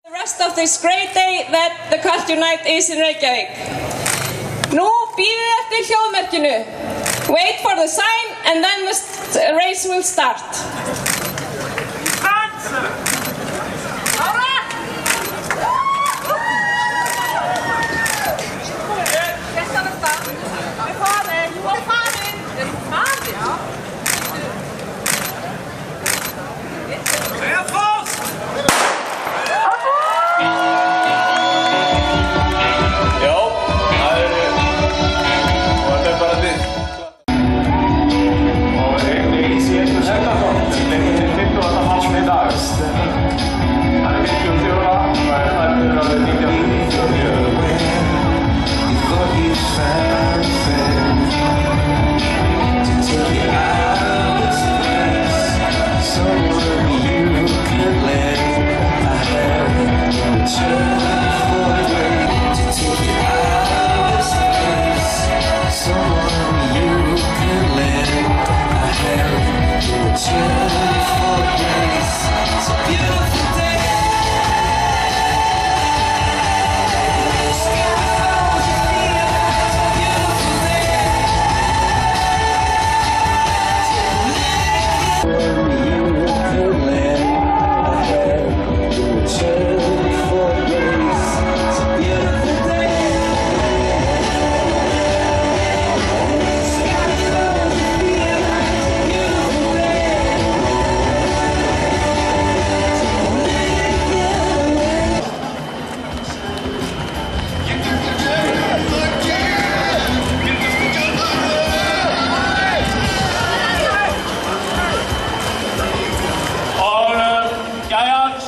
The rest of this great day that the Culture Night is in Reykjavík. Nú bíðið eftir hljóðmerkinu. Wait for the sign and then the race will start.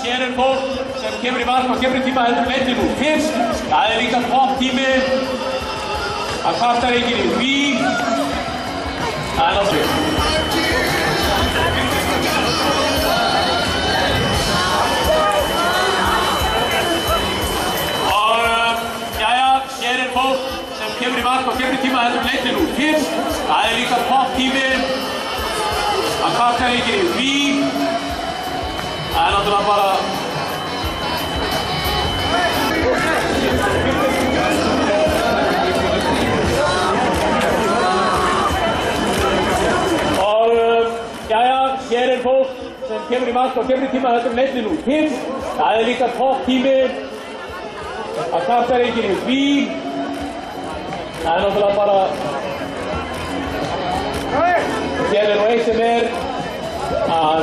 Hér fólk sem kemur í mark og kemur í tíma heldur leiti nú fyrst. Það líka topptími að kvarta enginn í því. Það náttúrulega. Og hér fólk sem kemur í mark og kemur í tíma heldur leiti nú fyrst. Það líka topptími að kvarta enginn í því. Það náttúrulega bara hér fólk sem kemur í mark og kemur í tíma heldur leiti nú fyrst. Það líka topptími að kvarta enginn í því. Það náttúrulega bara hér nú eitt sem að